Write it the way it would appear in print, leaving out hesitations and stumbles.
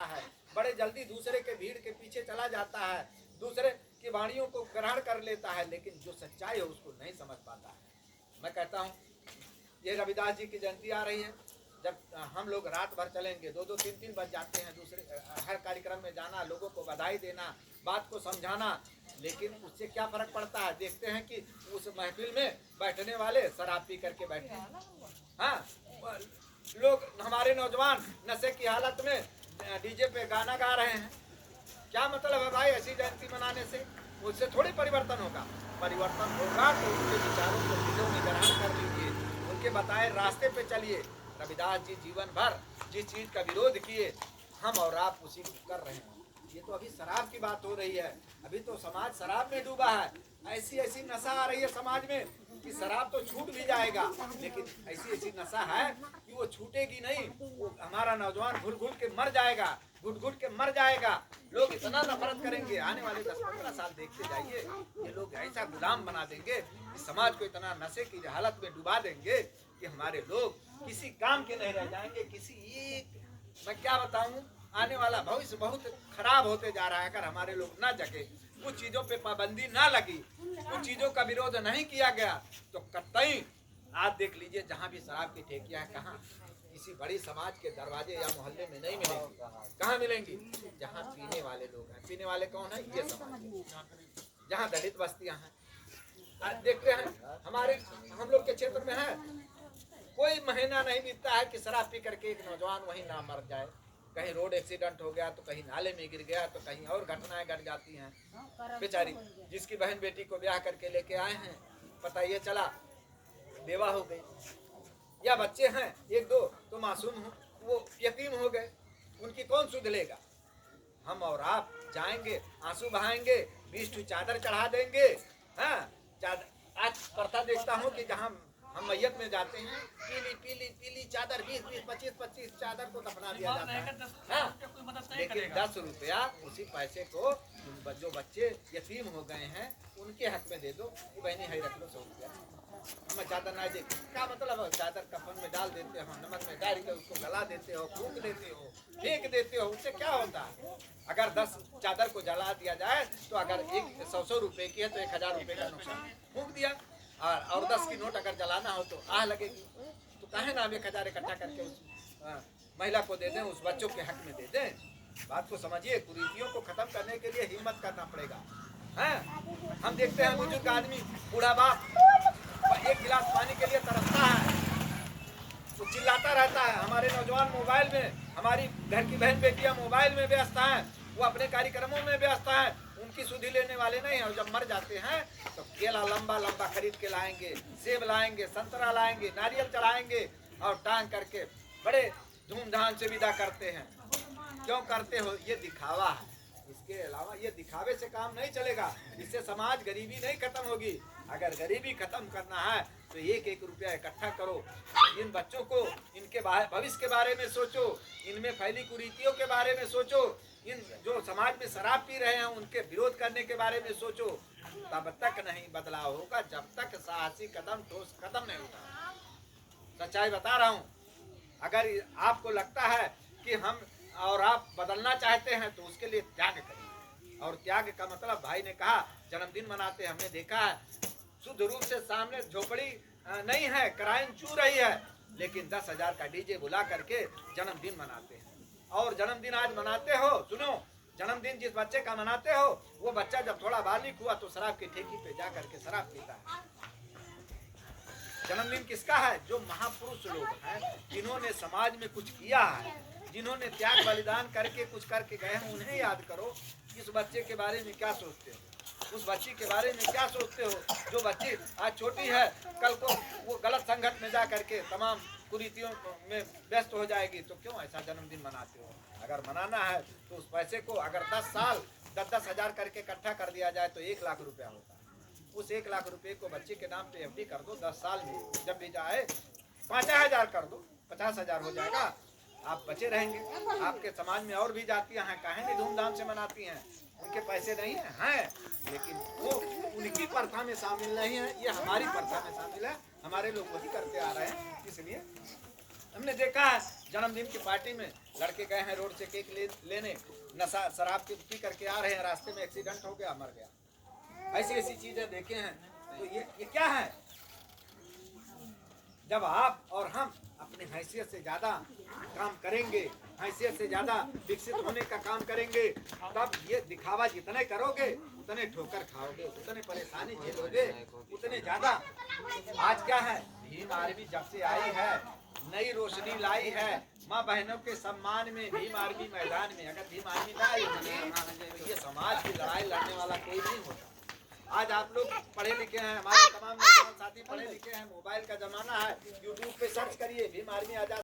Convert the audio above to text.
है, बड़े जल्दी दूसरे के भीड़ के पीछे चला जाता है, दूसरे की वाणियों को ग्रहण कर लेता है, लेकिन जो सच्चाई है उसको नहीं समझ पाता है। मैं कहता हूँ ये रविदास जी की जयंती आ रही है, जब हम लोग रात भर चलेंगे, 2-2 3-3 बज जाते हैं दूसरे हर कार्यक्रम में जाना, लोगों को बधाई देना, बात को समझाना, लेकिन उससे क्या फर्क पड़ता है? देखते हैं कि उस महफिल में बैठने वाले शराब पी करके बैठे हैं। हाँ, लोग हमारे नौजवान नशे की हालत में डीजे पे गाना गा रहे हैं। क्या मतलब है भाई ऐसी जयंती मनाने से? उससे थोड़ी परिवर्तन होगा। परिवर्तन होगा तो उनके विचारों को दिलों में ग्रहण कर लीजिए, उनके बताए रास्ते पे चलिए। रविदास जी जीवन भर जिस चीज का विरोध किए, हम और आप उसी को कर रहे हैं। ये तो अभी शराब की बात हो रही है, अभी तो समाज शराब में डूबा है। ऐसी ऐसी नशा आ रही है समाज में कि शराब तो छूट भी जाएगा, लेकिन ऐसी ऐसी नशा है कि वो छूटेगी नहीं। वो हमारा नौजवान घुल घुल के मर जाएगा, घुट घुट के मर जाएगा। लोग इतना नफरत करेंगे, आने वाले 10-15 साल देखते जाइए, ये लोग ऐसा गुलाम बना देंगे कि समाज को इतना नशे की हालत में डुबा देंगे कि हमारे लोग किसी काम के नहीं रह जाएंगे। किसी एक, मैं क्या बताऊं, आने वाला भविष्य बहुत खराब होते जा रहा है। अगर हमारे लोग ना जगे, कुछ चीजों पे पाबंदी ना लगी, कुछ चीजों का विरोध नहीं किया गया, तो कतई आप देख लीजिए जहाँ भी शराब की ठेकियां है, कहाँ किसी बड़ी समाज के दरवाजे या मोहल्ले में नहीं मिलेंगी। कहाँ मिलेंगी? जहाँ पीने वाले लोग हैं। पीने वाले कौन है? ये समाज। जहाँ दलित बस्तियां हैं, देखते हैं हमारे हम लोग के क्षेत्र में है, कोई महीना नहीं बीतता है कि शराब पी करके एक नौजवान वहीं ना मर जाए। कहीं रोड एक्सीडेंट हो गया तो कहीं नाले में गिर गया तो कहीं और घटनाएं घट जाती हैं। बेचारी जिसकी बहन बेटी को ब्याह करके लेके आए हैं, पता ये चला बेवा हो गई, या बच्चे हैं 1-2 तो मासूम हो, वो यतीम हो गए, उनकी कौन सुध लेगा? हम और आप जाएंगे, आंसू बहाएंगे, 20 चादर चढ़ा देंगे। हाँ, आज प्रथा देखता हूँ कि जहाँ हम मैयत में जाते हैं, पीली पीली पीली चादर 20-20 25-25 चादर को दफना दिया जाता है। हाँ, लेकिन 10 रुपया उसी पैसे को जो बच्चे यतीम हो गए हैं उनके हक में दे दो कि बहनी है रख लो 100 रुपया। हम चादर ना दे, क्या मतलब है? चादर कफन में डाल देते हो, नमक में डाल के उसको गला देते हो, फूंक देते हो, फेंक देते हो, उससे क्या होता है? अगर 10 चादर को जला दिया जाए तो अगर 100 रुपए की है तो 1000 रुपए का नुकसान, फूंक दिया। और 10 की नोट अगर जलाना हो तो आह लगेगी। तो काहे ना हम 1000 इकट्ठा करके उस महिला को दे दें, उस बच्चों के हक में दे दें। बात को समझिए, कुरीतियों को खत्म करने के लिए हिम्मत करना पड़ेगा। हैं? हम देखते हैं बुजुर्ग आदमी, बूढ़ा बाप 1 गिलास पानी के लिए तरसता है, वो चिल्लाता रहता है। हमारे नौजवान मोबाइल में, हमारी घर की बहन बेटियां मोबाइल में व्यस्त हैं, वो अपने कार्यक्रमों में व्यस्त हैं, उनकी सुधि लेने वाले नहीं हैं। और जब मर जाते हैं तो केला लंबा लंबा खरीद के लाएंगे, सेब लाएंगे, संतरा लाएंगे, नारियल चढ़ाएंगे और टांग करके बड़े धूमधाम से विदा करते हैं। क्यों करते हो? ये दिखावा है। इसके अलावा ये दिखावे से काम नहीं चलेगा, इससे समाज गरीबी नहीं खत्म होगी। अगर गरीबी खत्म करना है तो 1-1 रुपया इकट्ठा करो, इन बच्चों को, इनके भविष्य के बारे में सोचो, इनमें फैली कुरीतियों के बारे में सोचो, इन जो समाज में शराब पी रहे हैं उनके विरोध करने के बारे में सोचो। तब तक नहीं बदलाव होगा जब तक साहसी कदम, ठोस कदम नहीं उठा। सच्चाई बता रहा हूँ। अगर आपको लगता है कि हम और आप बदलना चाहते हैं तो उसके लिए त्याग करिए। और त्याग का मतलब, भाई ने कहा जन्मदिन मनाते, हमने देखा है शुद्ध रूप से सामने झोपड़ी नहीं है, कराइन चू रही है, लेकिन 10,000 का डीजे बुला करके जन्मदिन मनाते हैं। और जन्मदिन आज मनाते हो, सुनो, जन्मदिन जिस बच्चे का मनाते हो वो बच्चा जब थोड़ा बालिग हुआ तो शराब की ठेकी पे जा करके शराब पीता है। जन्मदिन किसका है? जो महापुरुष लोग हैं, जिन्होंने समाज में कुछ किया है, जिन्होंने त्याग बलिदान करके कुछ करके गए हैं, उन्हें याद करो। इस बच्चे के बारे में क्या सोचते हो? उस बच्ची के बारे में क्या सोचते हो? जो बच्ची आज छोटी है, कल को वो गलत संगत में जा करके तमाम कुरीतियों में व्यस्त हो जाएगी, तो क्यों ऐसा जन्मदिन मनाते हो? अगर मनाना है तो उस पैसे को अगर 10 साल 10-10 हजार करके इकट्ठा कर दिया जाए तो 1 लाख रुपया होता है। उस 1 लाख रुपए को बच्चे के नाम पे एफडी कर दो, 10 साल में जब भी जाए 5,000 कर दो, 50,000 हो जाएगा, आप बचे रहेंगे। आपके समाज में और भी जातियां हैं, काहे नहीं धूमधाम से मनाती हैं? उनके पैसे नहीं हैं, लेकिन वो उनकी प्रथा में शामिल नहीं है, ये हमारी प्रथा में शामिल है। हमारे लोग वही करते आ रहे हैं, इसलिए हमने देखा है जन्मदिन की पार्टी में लड़के गए हैं रोड से केक लेने, नशा शराब पी करके आ रहे हैं, रास्ते में एक्सीडेंट हो गया, मर गया। ऐसी ऐसी चीजें देखे हैं। तो ये क्या है? जब आप और हम अपनी हैसियत से ज्यादा काम करेंगे, हैसियत से ज्यादा विकसित होने का काम करेंगे, तब ये दिखावा जितने करोगे उतने ठोकर खाओगे, उतने परेशानी झेलोगे, उतने ज्यादा। आज क्या है, भीम आर्मी जब से आई है नई रोशनी लाई है। माँ बहनों के सम्मान में भीम आर्मी मैदान में, अगर भीम आर्मी ना आई होती तो ये समाज की लड़ाई लड़ने वाला कोई नहीं होता। आज आप लोग पढ़े लिखे हैं, हमारे तमाम नौजवान साथी पढ़े लिखे हैं, मोबाइल का जमाना है, यूट्यूब पे सर्च करिए भीम आर्मी आजाद